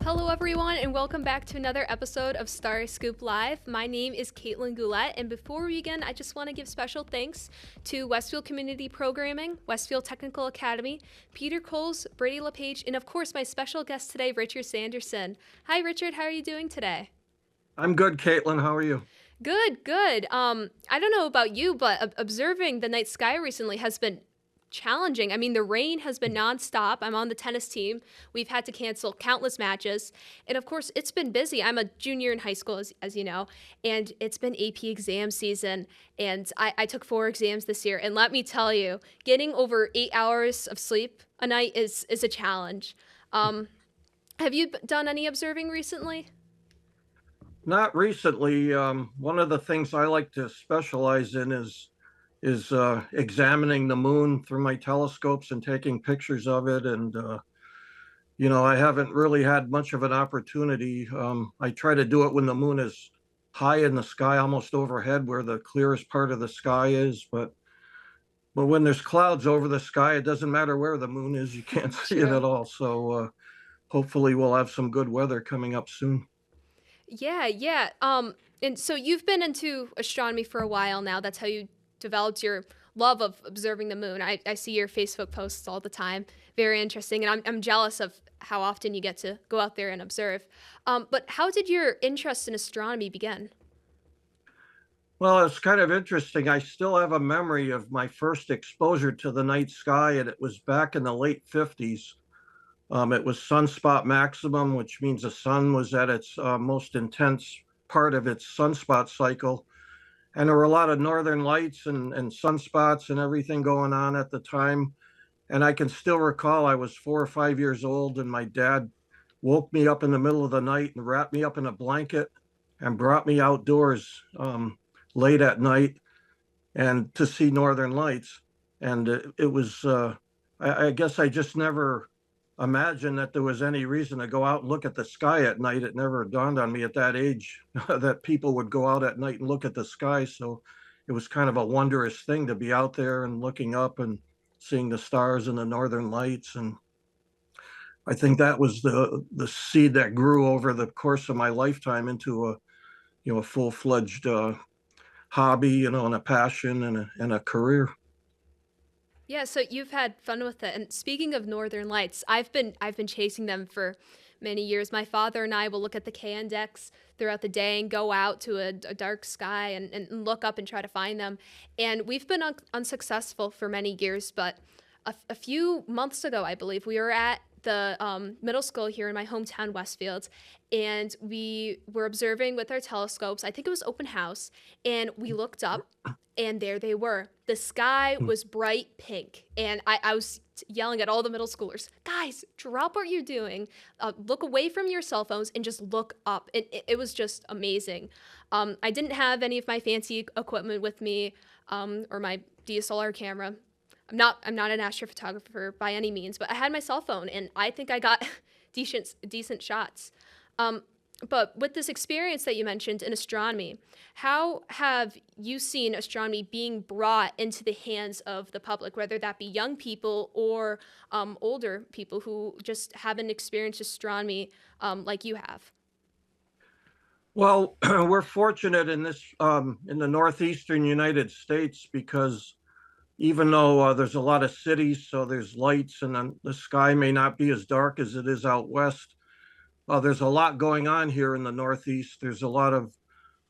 Hello everyone and welcome back to another episode of Starry Scoop Live. My name is Kaitlynn and before we begin, I just want to give special thanks to Westfield Community Programming, Westfield Technical Academy, Peter Coles, Brady LePage, and of course my special guest today, Richard Sanderson. Hi Richard, how are you doing today? I'm good, Kaitlynn. How are you? Good. I don't know about you, but observing the night sky recently has been challenging. I mean, the rain has been nonstop. I'm on the tennis team. We've had to cancel countless matches. And of course, it's been busy. I'm a junior in high school, as you know, and it's been AP exam season. And I took 4 exams this year. And let me tell you, getting over 8 hours of sleep a night is a challenge. Have you done any observing recently? Not recently. One of the things I like to specialize in is examining the moon through my telescopes and taking pictures of it. And I haven't really had much of an opportunity. I try to do it when the moon is high in the sky, almost overhead, where the clearest part of the sky is. But when there's clouds over the sky, it doesn't matter where the moon is; you can't see it True. at all. So hopefully, we'll have some good weather coming up soon. Yeah. And so you've been into astronomy for a while now. That's how you developed your love of observing the moon. I see your Facebook posts all the time. Very interesting. And I'm jealous of how often you get to go out there and observe. But how did your interest in astronomy begin? Well, it's kind of interesting. I still have a memory of my first exposure to the night sky, and it was back in the late 50s. It was sunspot maximum, which means the sun was at its most intense part of its sunspot cycle. And there were a lot of northern lights and sunspots and everything going on at the time. And I can still recall I was 4 or 5 years old, and my dad woke me up in the middle of the night and wrapped me up in a blanket and brought me outdoors late at night and to see northern lights. And it was, I guess I just never imagined that there was any reason to go out and look at the sky at night. It never dawned on me at that age that people would go out at night and look at the sky. So it was kind of a wondrous thing to be out there and looking up and seeing the stars and the northern lights. And I think that was the seed that grew over the course of my lifetime into a full-fledged hobby, and a passion and a career. Yeah, so you've had fun with it. And speaking of northern lights, I've been chasing them for many years. My father and I will look at the K index throughout the day and go out to a dark sky and look up and try to find them. And we've been unsuccessful for many years, but a few months ago, I believe, we were at the middle school here in my hometown, Westfield, and we were observing with our telescopes. I think it was open house, and we looked up, and there they were. The sky was bright pink, and I was yelling at all the middle schoolers, guys, drop what you're doing, look away from your cell phones and just look up. It was just amazing. I didn't have any of my fancy equipment with me, or my DSLR camera. I'm not an astrophotographer by any means, but I had my cell phone, and I think I got decent shots. But with this experience that you mentioned in astronomy, how have you seen astronomy being brought into the hands of the public, whether that be young people or older people who just haven't experienced astronomy like you have? Well, we're fortunate in in the northeastern United States because even though there's a lot of cities, so there's lights, and then the sky may not be as dark as it is out west. There's a lot going on here in the Northeast. There's a lot of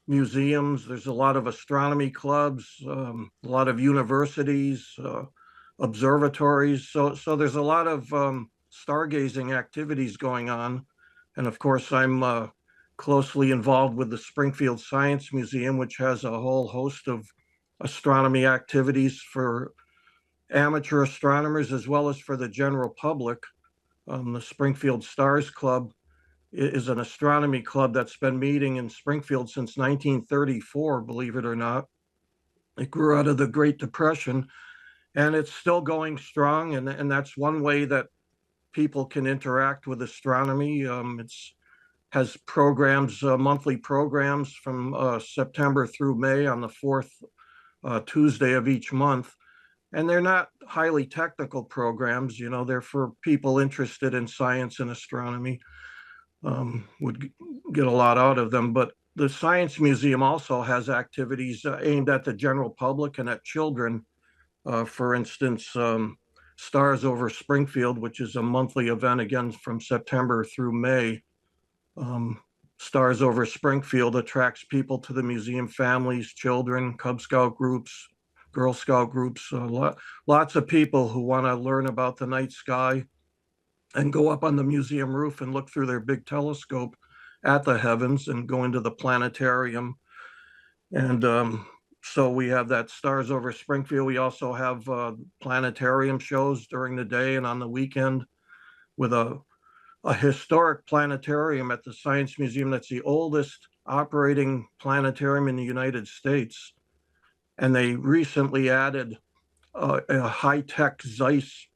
museums. There's a lot of astronomy clubs, a lot of universities, observatories. So there's a lot of stargazing activities going on. And of course, I'm closely involved with the Springfield Science Museum, which has a whole host of astronomy activities for amateur astronomers as well as for the general public. The Springfield Stars Club is an astronomy club that's been meeting in Springfield since 1934, believe it or not. It grew out of the Great Depression, and it's still going strong. And that's one way that people can interact with astronomy. It's has programs, monthly programs from September through May on the fourth Tuesday of each month. And they're not highly technical programs, you know, they're for people interested in science and astronomy, would get a lot out of them. But the Science Museum also has activities aimed at the general public and at children. For instance, Stars Over Springfield, which is a monthly event again from September through May. Um, Stars Over Springfield attracts people to the museum, families, children, Cub Scout groups, Girl Scout groups, lots of people who want to learn about the night sky and go up on the museum roof and look through their big telescope at the heavens and go into the planetarium. And so we have that Stars Over Springfield. We also have planetarium shows during the day and on the weekend with a historic planetarium at the Science Museum that's the oldest operating planetarium in the United States. And they recently added a high-tech Zeiss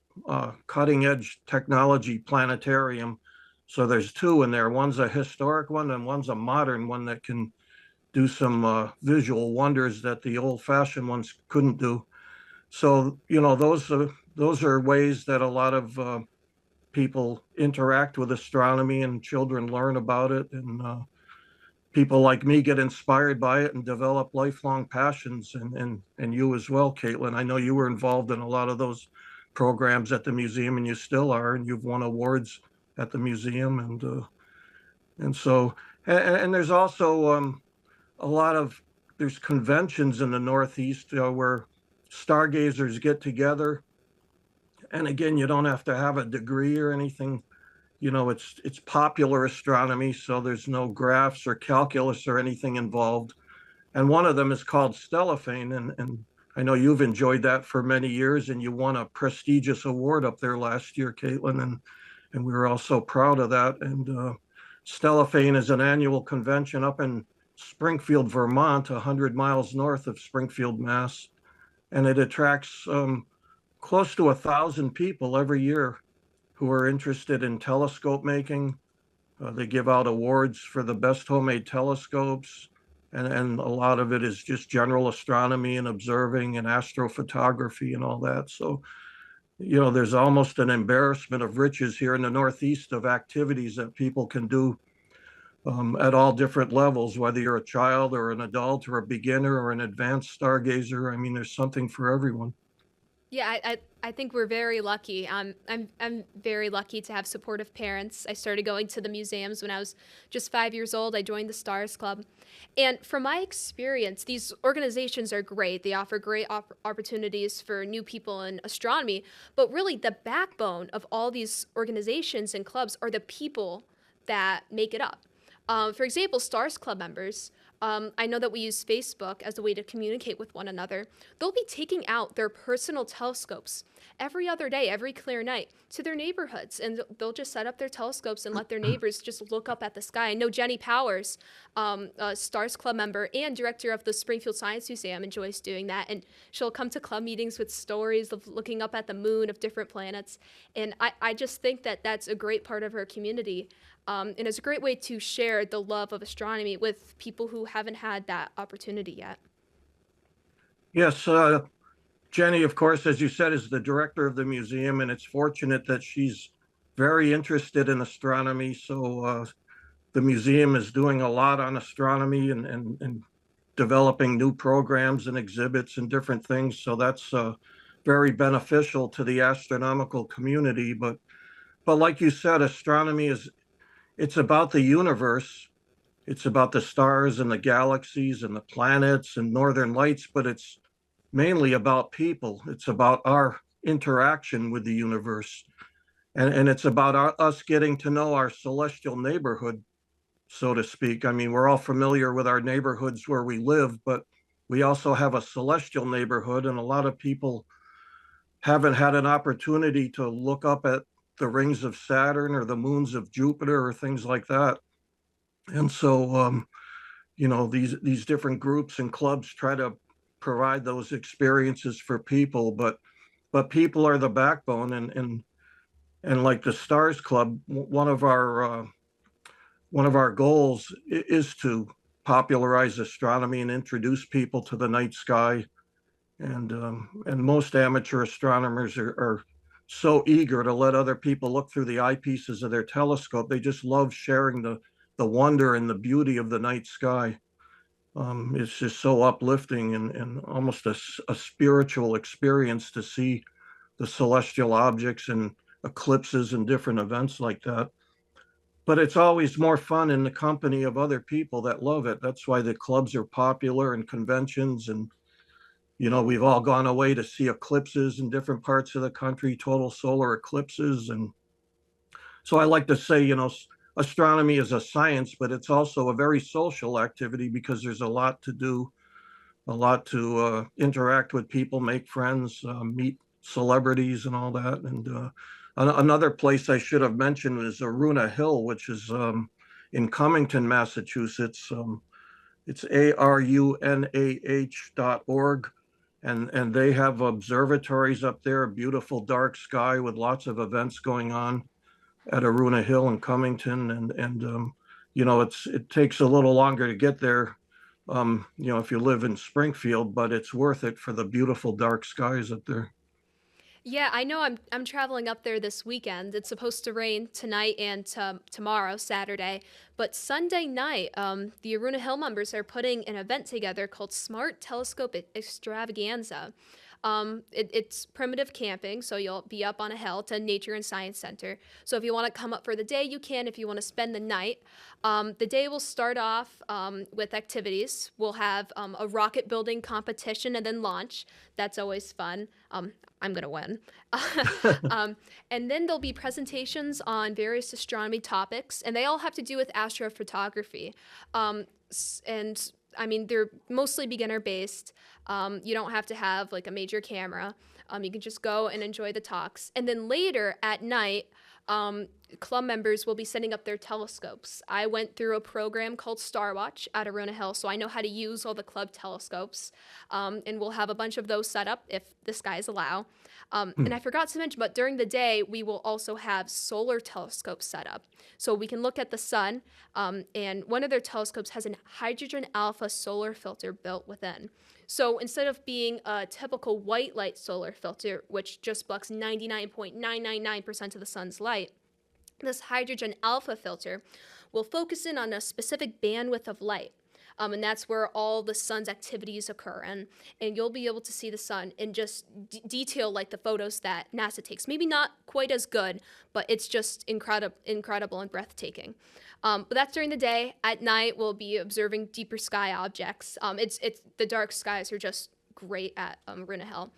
cutting-edge technology planetarium. So there's two in there. One's a historic one and one's a modern one that can do some visual wonders that the old-fashioned ones couldn't do. So, you know, those are ways that a lot of people interact with astronomy and children learn about it. And people like me get inspired by it and develop lifelong passions. And you as well, Kaitlynn. I know you were involved in a lot of those programs at the museum, and you still are, and you've won awards at the museum. And so, and there's also a lot of, there's conventions in the Northeast where stargazers get together. And again, you don't have to have a degree or anything. You know, it's popular astronomy, so there's no graphs or calculus or anything involved. And one of them is called Stellafane, and I know you've enjoyed that for many years, and you won a prestigious award up there last year, Kaitlynn, and we were all so proud of that. And Stellafane is an annual convention up in Springfield, Vermont, 100 miles north of Springfield, Mass. And it attracts close to 1,000 people every year who are interested in telescope making. They give out awards for the best homemade telescopes, and a lot of it is just general astronomy and observing and astrophotography and all that. So, you know, there's almost an embarrassment of riches here in the Northeast of activities that people can do at all different levels, whether you're a child or an adult or a beginner or an advanced stargazer. I mean, there's something for everyone. Yeah, I think we're very lucky. I'm very lucky to have supportive parents. I started going to the museums when I was just 5 years old. I joined the Stars Club, and from my experience, these organizations are great. They offer great opportunities for new people in astronomy. But really, the backbone of all these organizations and clubs are the people that make it up. For example, Stars Club members. I know that we use Facebook as a way to communicate with one another. They'll be taking out their personal telescopes every other day, every clear night, to their neighborhoods, and they'll just set up their telescopes and let their neighbors just look up at the sky. I know Jenny Powers, a Stars Club member and director of the Springfield Science Museum, enjoys doing that, and she'll come to club meetings with stories of looking up at the moon of different planets. And I just think that that's a great part of her community. And it's a great way to share the love of astronomy with people who haven't had that opportunity yet. Yes, Jenny, of course, as you said, is the director of the museum, and it's fortunate that she's very interested in astronomy. So the museum is doing a lot on astronomy and developing new programs and exhibits and different things. So that's very beneficial to the astronomical community. But like you said, astronomy is, it's about the universe. It's about the stars and the galaxies and the planets and northern lights, but it's mainly about people. It's about our interaction with the universe. And it's about us getting to know our celestial neighborhood, so to speak. I mean, we're all familiar with our neighborhoods where we live, but we also have a celestial neighborhood, and a lot of people haven't had an opportunity to look up at the rings of Saturn or the moons of Jupiter or things like that. And so, these different groups and clubs try to provide those experiences for people, but people are the backbone, and like the Stars Club, one of our goals is to popularize astronomy and introduce people to the night sky. And most amateur astronomers are so eager to let other people look through the eyepieces of their telescope. They just love sharing the wonder and the beauty of the night sky. It's just so uplifting and almost a spiritual experience to see the celestial objects and eclipses and different events like that. But it's always more fun in the company of other people that love it. That's why the clubs are popular and conventions. And, we've all gone away to see eclipses in different parts of the country, total solar eclipses. And so I like to say, astronomy is a science, but it's also a very social activity because there's a lot to do, a lot to interact with people, make friends, meet celebrities, and all that. And another place I should have mentioned is Aruna Hill, which is in Cummington, Massachusetts. It's arunah.org. And they have observatories up there, a beautiful dark sky with lots of events going on at Aruna Hill in Cummington. It takes a little longer to get there, if you live in Springfield, but it's worth it for the beautiful dark skies up there. Yeah, I know I'm traveling up there this weekend. It's supposed to rain tonight and tomorrow, Saturday. But Sunday night, the Aruna Hill members are putting an event together called Smart Telescope Extravaganza. It's primitive camping, so you'll be up on a hill to Nature and Science Center. So if you want to come up for the day, you can. If you want to spend the night, the day will start off with activities. We'll have a rocket building competition and then launch. That's always fun. I'm going to win. And then there'll be presentations on various astronomy topics, and they all have to do with astrophotography. And I mean, they're mostly beginner based. You don't have to have like a major camera. You can just go and enjoy the talks. And then later at night, club members will be setting up their telescopes. I went through a program called Star Watch at Aruna Hill, so I know how to use all the club telescopes. And we'll have a bunch of those set up if the skies allow. And I forgot to mention, but during the day, we will also have solar telescopes set up. So we can look at the sun, and one of their telescopes has a hydrogen alpha solar filter built within. So instead of being a typical white light solar filter, which just blocks 99.999% of the sun's light, this hydrogen alpha filter will focus in on a specific bandwidth of light. And that's where all the sun's activities occur. And you'll be able to see the sun in just detail like the photos that NASA takes. Maybe not quite as good, but it's just incredible and breathtaking. But that's during the day. At night, we'll be observing deeper sky objects. It's the dark skies are just great at Aruna Hill.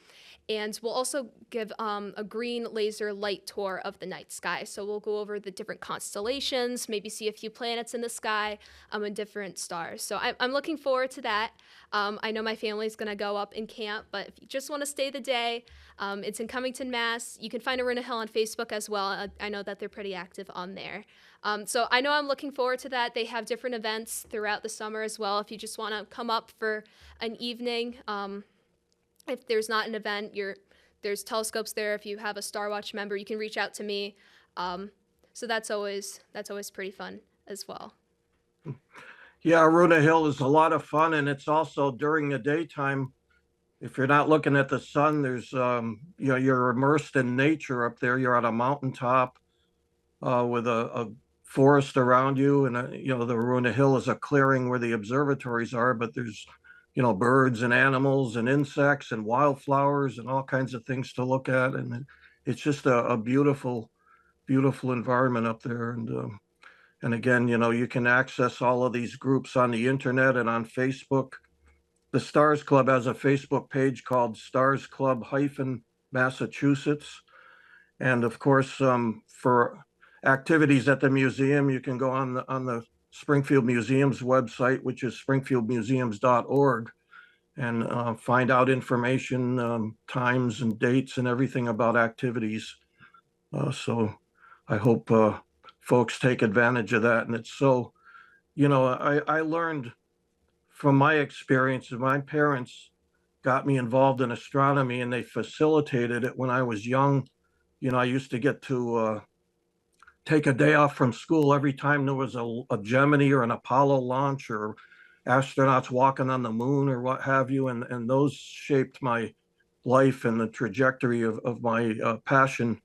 And we'll also give a green laser light tour of the night sky. So we'll go over the different constellations, maybe see a few planets in the sky, and different stars. So I'm looking forward to that. I know my family's going to go up and camp, but if you just want to stay the day, it's in Cummington, Mass. You can find Aruna Hill on Facebook as well. I know that they're pretty active on there. So I know I'm looking forward to that. They have different events throughout the summer as well. If you just want to come up for an evening, if there's not an event, there's telescopes there. If you have a Star Watch member, you can reach out to me. So that's always pretty fun as well. Yeah, Aruna Hill is a lot of fun, and it's also during the daytime. If you're not looking at the sun, there's you're immersed in nature up there. You're on a mountaintop with a forest around you, and the Aruna Hill is a clearing where the observatories are, but there's birds and animals and insects and wildflowers and all kinds of things to look at. And it's just a beautiful, beautiful environment up there. And again, you can access all of these groups on the internet and on Facebook. The Stars Club has a Facebook page called Stars Club Massachusetts. And of course, for activities at the museum, you can go on the Springfield Museum's website, which is springfieldmuseums.org. and find out information, times and dates and everything about activities. So I hope folks take advantage of that. And it's so, I learned from my experience, my parents got me involved in astronomy and they facilitated it when I was young. I used to get to take a day off from school every time there was a Gemini or an Apollo launch or astronauts walking on the moon or what have you. And those shaped my life and the trajectory of my passion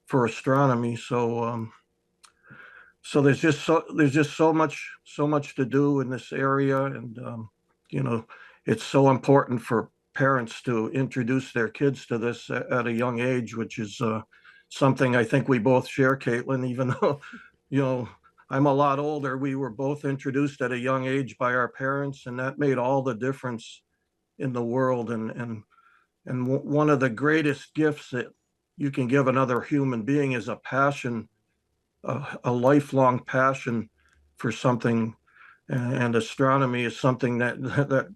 for astronomy. So there's just so much to do in this area, and you know it's so important for parents to introduce their kids to this at a young age, which is something I think we both share, Kaitlynn. Even though you know I'm a lot older, we were both introduced at a young age by our parents, and that made all the difference in the world. And one of the greatest gifts that you can give another human being is a passion, a lifelong passion for something, and astronomy is something that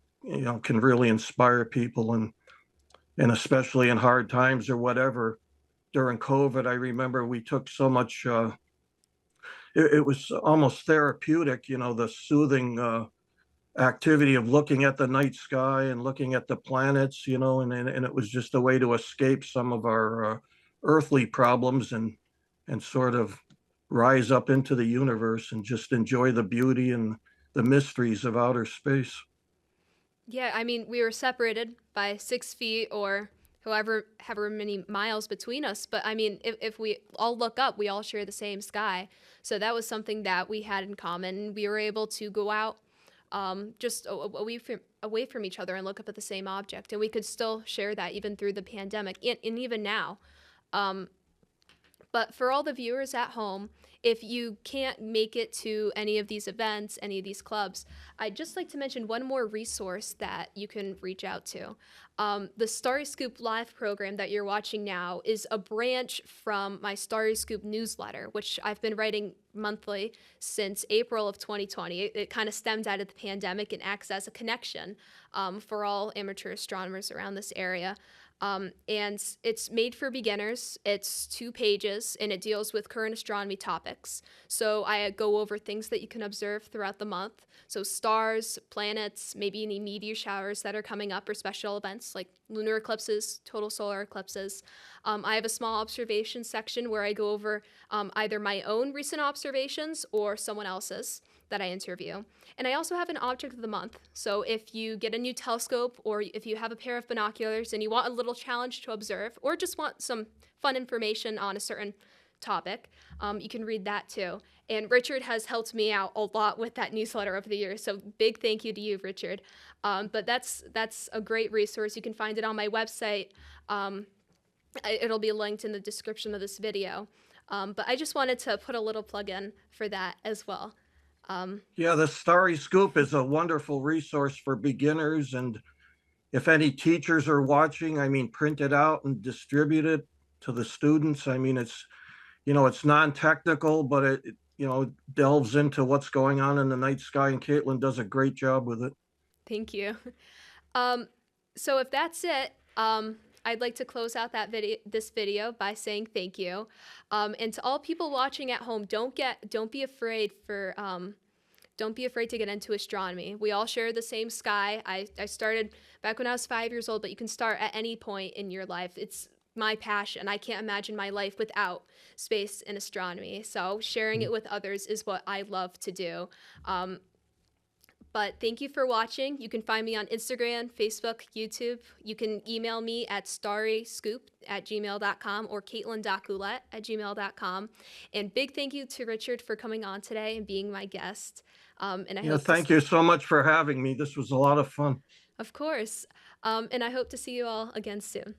can really inspire people, and especially in hard times or whatever. During COVID, I remember we took so much. It was almost therapeutic, the soothing activity of looking at the night sky and looking at the planets, and it was just a way to escape some of our earthly problems and sort of rise up into the universe and just enjoy the beauty and the mysteries of outer space. Yeah, I mean, we were separated by 6 feet or however many miles between us. But I mean, if we all look up, we all share the same sky. So that was something that we had in common. We were able to go out just away from each other and look up at the same object. And we could still share that even through the pandemic and even now. Um, but for all the viewers at home, if you can't make it to any of these events, any of these clubs, I'd just like to mention one more resource that you can reach out to. The Starry Scoop live program that you're watching now is a branch from my Starry Scoop newsletter, which I've been writing monthly since April of 2020. It kind of stemmed out of the pandemic and acts as a connection for all amateur astronomers around this area. And it's made for beginners. It's 2 pages and it deals with current astronomy topics. So I go over things that you can observe throughout the month. So stars, planets, maybe any meteor showers that are coming up or special events like lunar eclipses, total solar eclipses. I have a small observation section where I go over either my own recent observations or someone else's that I interview. And I also have an object of the month. So if you get a new telescope or if you have a pair of binoculars and you want a little challenge to observe or just want some fun information on a certain topic, you can read that too. And Richard has helped me out a lot with that newsletter over the years. So big thank you to you, Richard. But that's a great resource. You can find it on my website. It'll be linked in the description of this video. But I just wanted to put a little plug in for that as well. Yeah, the Starry Scoop is a wonderful resource for beginners. And if any teachers are watching, I mean, print it out and distribute it to the students. I mean, it's non-technical, but it delves into what's going on in the night sky, and Kaitlynn does a great job with it. Thank you. Um, so if that's it, I'd like to close out this video by saying thank you. And to all people watching at home, don't be afraid don't be afraid to get into astronomy. We all share the same sky. I started back when I was 5 years old, but you can start at any point in your life. It's my passion. I can't imagine my life without space and astronomy. So sharing it with others is what I love to do. But thank you for watching. You can find me on Instagram, Facebook, YouTube. You can email me at starryscoop@gmail.com or kaitlyn.goulet@gmail.com. And big thank you to Richard for coming on today and being my guest. And I Yeah, hope to, thank you so much for having me. This was a lot of fun. of course, and I hope to see you all again soon.